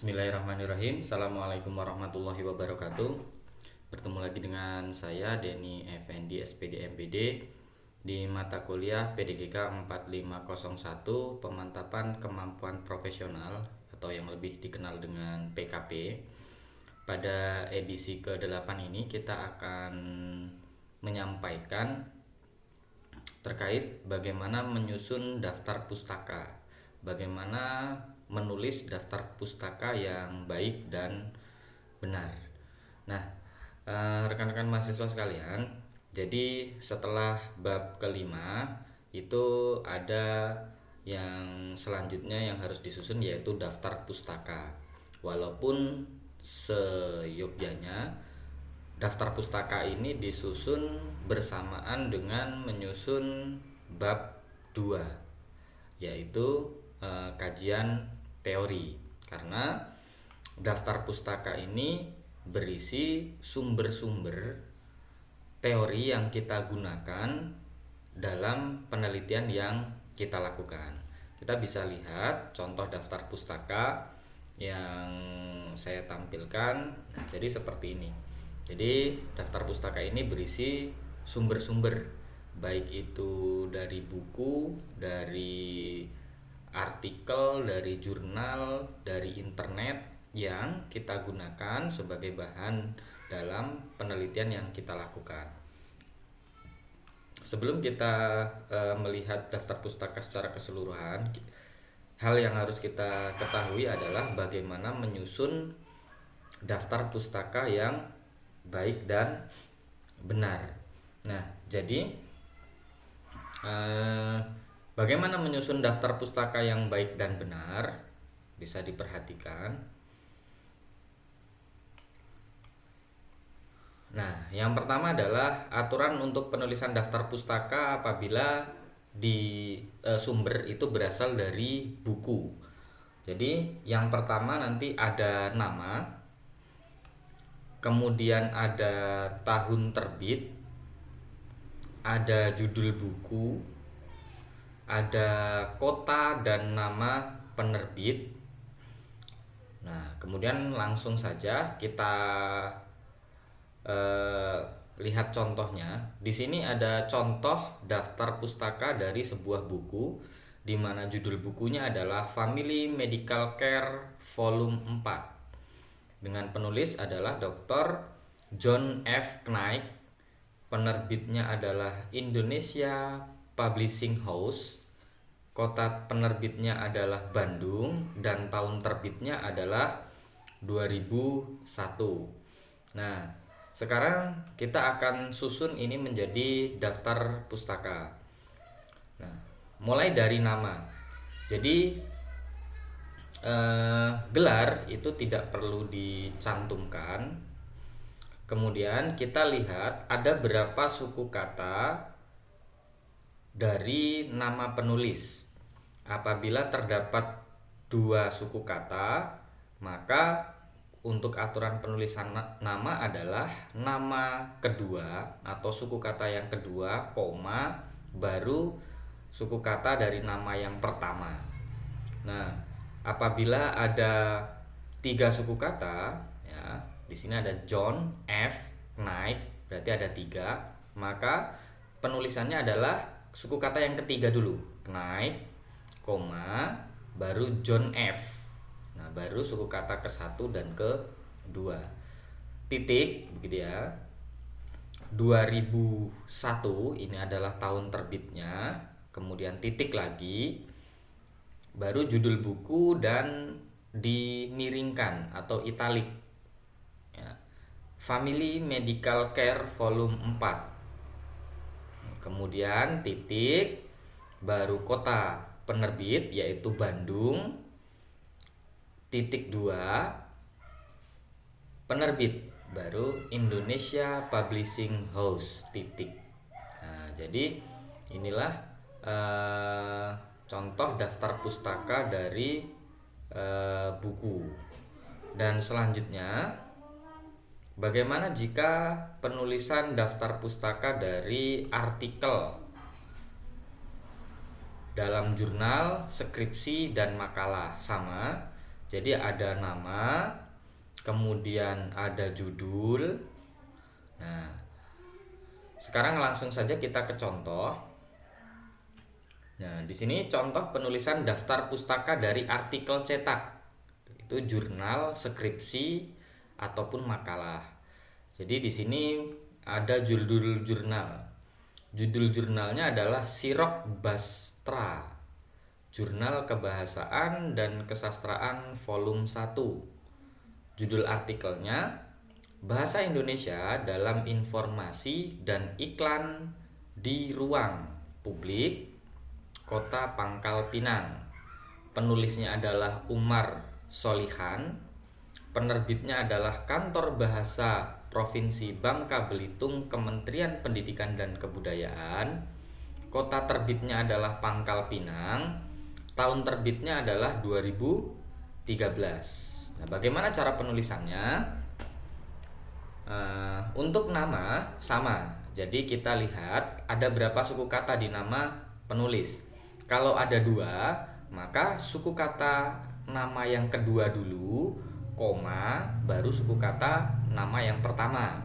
Bismillahirrahmanirrahim. Assalamualaikum warahmatullahi wabarakatuh. Bertemu lagi dengan saya Denny Effendi SPD MPD di mata kuliah PDGK 4501 Pemantapan Kemampuan Profesional atau yang lebih dikenal dengan PKP. Pada edisi ke-8 ini kita akan menyampaikan terkait bagaimana menyusun daftar pustaka, bagaimana menulis daftar pustaka yang baik dan benar. Nah, rekan-rekan mahasiswa sekalian, jadi setelah bab kelima itu ada yang selanjutnya yang harus disusun, yaitu daftar pustaka. Walaupun seyogyanya daftar pustaka ini disusun bersamaan dengan menyusun bab 2, yaitu kajian teori, karena daftar pustaka ini berisi sumber-sumber teori yang kita gunakan dalam penelitian yang kita lakukan. Kita bisa lihat contoh daftar pustaka yang saya tampilkan. Nah, jadi seperti ini. Jadi daftar pustaka ini berisi sumber-sumber, baik itu dari buku, dari artikel, dari jurnal, dari internet yang kita gunakan sebagai bahan dalam penelitian yang kita lakukan. Sebelum kita melihat daftar pustaka secara keseluruhan, hal yang harus kita ketahui adalah bagaimana menyusun daftar pustaka yang baik dan benar. Nah, jadi bagaimana menyusun daftar pustaka yang baik dan benar bisa diperhatikan. Nah, yang pertama adalah aturan untuk penulisan daftar pustaka apabila di sumber itu berasal dari buku. Jadi, yang pertama nanti ada nama, kemudian ada tahun terbit, ada judul buku, ada kota dan nama penerbit. Nah, kemudian langsung saja kita lihat contohnya. Di sini ada contoh daftar pustaka dari sebuah buku, di mana judul bukunya adalah Family Medical Care Volume 4 dengan penulis adalah Dr. John F. Knight. Penerbitnya adalah Indonesia Publishing House. Kota penerbitnya adalah Bandung dan tahun terbitnya adalah 2001. Nah, sekarang kita akan susun ini menjadi daftar pustaka. Nah, mulai dari nama. Jadi gelar itu tidak perlu dicantumkan. Kemudian kita lihat ada berapa suku kata dari nama penulis. Apabila terdapat 2 suku kata, maka untuk aturan penulisan nama adalah nama kedua atau suku kata yang kedua, koma, baru suku kata dari nama yang pertama. Nah, apabila ada 3 suku kata, ya, di sini ada John F. Knight, berarti ada 3, maka penulisannya adalah suku kata yang ketiga dulu, Knight, koma, baru John F. Nah, baru suku kata ke-1 dan ke-2. Titik, begitu ya. 2001 ini adalah tahun terbitnya, kemudian titik lagi, baru judul buku dan dimiringkan atau italik. Ya. Family Medical Care Volume 4. Kemudian titik, baru kota penerbit yaitu Bandung, titik 2, penerbit baru Indonesia Publishing House, titik. Nah, jadi inilah contoh daftar pustaka dari buku. Dan selanjutnya, bagaimana jika penulisan daftar pustaka dari artikel dalam jurnal, skripsi, dan makalah? Sama. Jadi ada nama, kemudian ada judul. Nah, sekarang langsung saja kita ke contoh. Nah, di sini contoh penulisan daftar pustaka dari artikel cetak. Itu jurnal, skripsi, ataupun makalah. Jadi di sini ada judul jurnal. Judul jurnalnya adalah Sirok Bastra, Jurnal Kebahasaan dan Kesastraan Volume 1. Judul artikelnya Bahasa Indonesia dalam Informasi dan Iklan di Ruang Publik Kota Pangkal Pinang. Penulisnya adalah Umar Solihan. Penerbitnya adalah Kantor Bahasa Provinsi Bangka Belitung, Kementerian Pendidikan dan Kebudayaan. Kota terbitnya adalah Pangkal Pinang. Tahun terbitnya adalah 2013. Nah, bagaimana cara penulisannya? Untuk nama sama. Jadi kita lihat ada berapa suku kata di nama penulis. Kalau ada 2, maka suku kata nama yang kedua dulu, koma, baru suku kata nama yang pertama.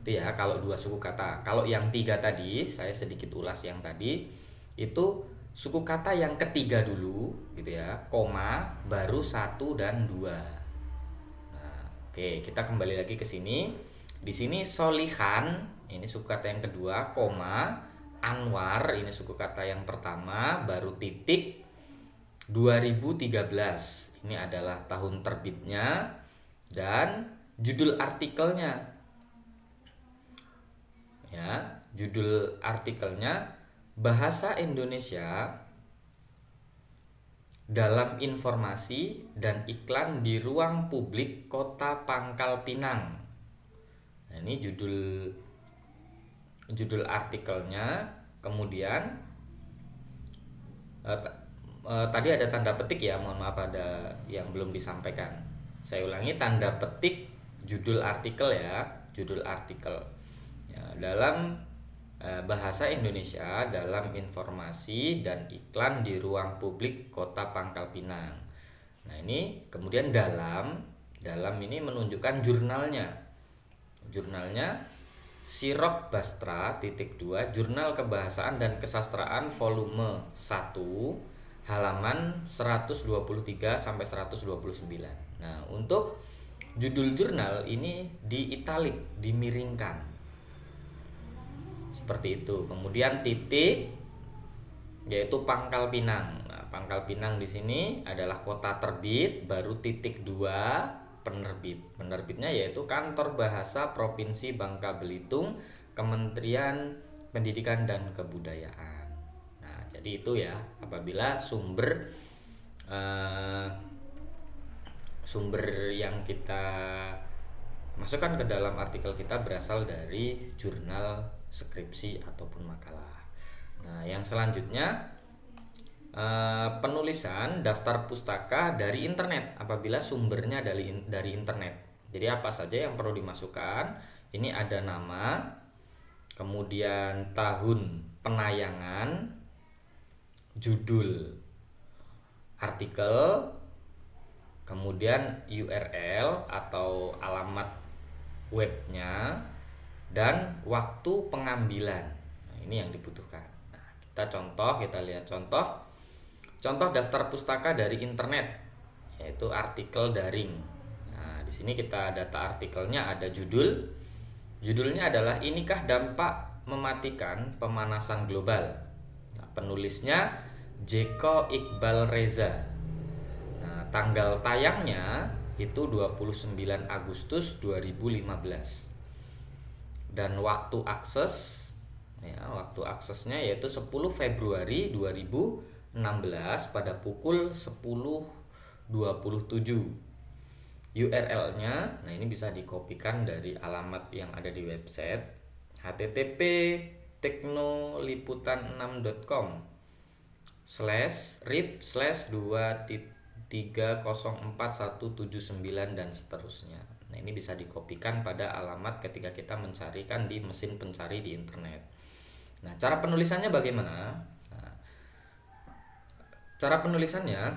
Itu ya kalau 2 suku kata. Kalau yang 3 tadi, saya sedikit ulas yang tadi, itu suku kata yang ketiga dulu gitu ya, koma, baru 1 dan 2. Nah, oke, kita kembali lagi ke sini. Di sini Solihan, ini suku kata yang kedua, koma, Anwar, ini suku kata yang pertama, baru titik, 2013. Ini adalah tahun terbitnya dan judul artikelnya. Ya, judul artikelnya Bahasa Indonesia dalam Informasi dan Iklan di Ruang Publik Kota Pangkal Pinang. Nah, ini judul artikelnya. Kemudian tadi ada tanda petik ya, mohon maaf ada yang belum disampaikan. Saya ulangi, tanda petik judul artikel ya, judul artikel ya, dalam Bahasa Indonesia dalam Informasi dan Iklan di Ruang Publik Kota Pangkal Pinang. Nah, ini kemudian dalam ini menunjukkan jurnalnya. Jurnalnya Sirok Bastra (2), Jurnal Kebahasaan dan Kesastraan volume 1, halaman 123 sampai 129. Nah, untuk judul jurnal ini di italik, dimiringkan. Seperti itu. Kemudian titik yaitu Pangkal Pinang. Nah, Pangkal Pinang di sini adalah kota terbit, baru titik 2 penerbit. Penerbitnya yaitu Kantor Bahasa Provinsi Bangka Belitung, Kementerian Pendidikan dan Kebudayaan. Nah, jadi itu ya, apabila sumber yang kita masukkan ke dalam artikel kita berasal dari jurnal, skripsi ataupun makalah. Nah, yang selanjutnya penulisan daftar pustaka dari internet apabila sumbernya dari internet. Jadi apa saja yang perlu dimasukkan? Ini ada nama, kemudian tahun penayangan, judul artikel, kemudian URL atau alamat webnya, dan waktu pengambilan. Nah, ini yang dibutuhkan. Nah, kita lihat contoh daftar pustaka dari internet, yaitu artikel daring. Nah, di sini kita data artikelnya ada judulnya adalah Inikah Dampak Mematikan Pemanasan Global. Nah, penulisnya Jeko Iqbal Reza. Nah, tanggal tayangnya itu 29 Agustus 2015. Dan waktu aksesnya yaitu 10 Februari 2016 pada pukul 10.27. URL-nya, nah ini bisa dikopikan dari alamat yang ada di website http://read/2304179 dan seterusnya. Nah, ini bisa dikopikan pada alamat ketika kita mencarikan di mesin pencari di internet. Nah, cara penulisannya bagaimana? Nah, cara penulisannya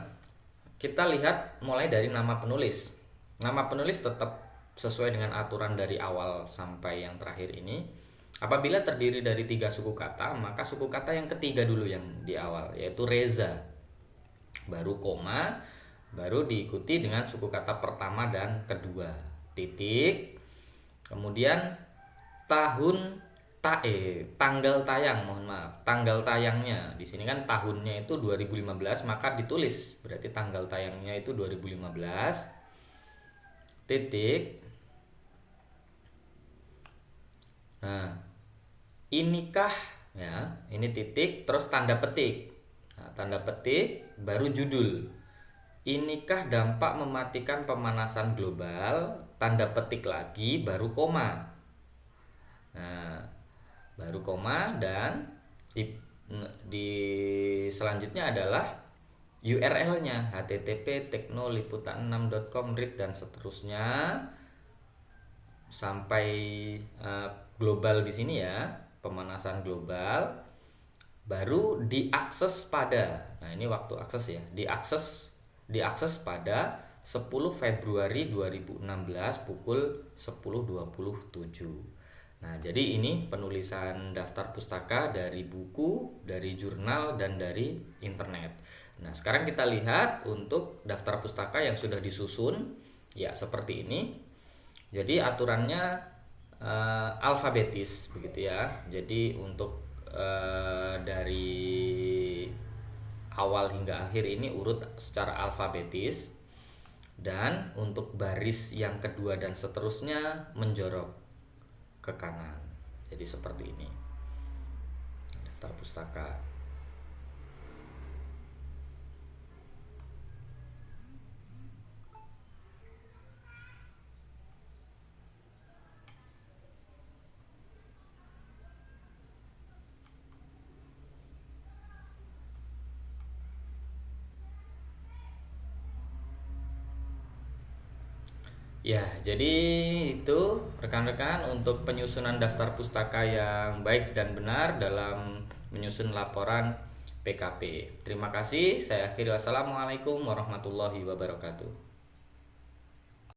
kita lihat mulai dari nama penulis. Nama penulis tetap sesuai dengan aturan dari awal sampai yang terakhir ini. Apabila terdiri dari 3 suku kata, maka suku kata yang ketiga dulu yang di awal, yaitu Reza. Baru koma, baru diikuti dengan suku kata pertama dan kedua. Titik. Kemudian tanggal tayang, mohon maaf, tanggal tayangnya. Di sini kan tahunnya itu 2015, maka ditulis berarti tanggal tayangnya itu 2015. Titik. Nah, inikah ya, ini titik terus tanda petik. Nah, tanda petik baru judul. Inikah dampak mematikan pemanasan global, tanda petik lagi baru koma. Nah, baru koma dan di selanjutnya adalah URL-nya http teknoliputan6.com read dan seterusnya sampai global di sini ya, pemanasan global, baru diakses pada, nah ini waktu akses ya, diakses pada 10 Februari 2016 pukul 10.27. Nah, jadi ini penulisan daftar pustaka dari buku, dari jurnal, dan dari internet. Nah, sekarang kita lihat untuk daftar pustaka yang sudah disusun, ya seperti ini. Jadi aturannya alfabetis begitu ya. Jadi untuk dari awal hingga akhir ini urut secara alfabetis, dan untuk baris yang kedua dan seterusnya menjorok ke kanan. Jadi seperti ini daftar pustaka. Ya, jadi itu rekan-rekan untuk penyusunan daftar pustaka yang baik dan benar dalam menyusun laporan PKP. Terima kasih, saya akhiri. Wassalamualaikum warahmatullahi wabarakatuh.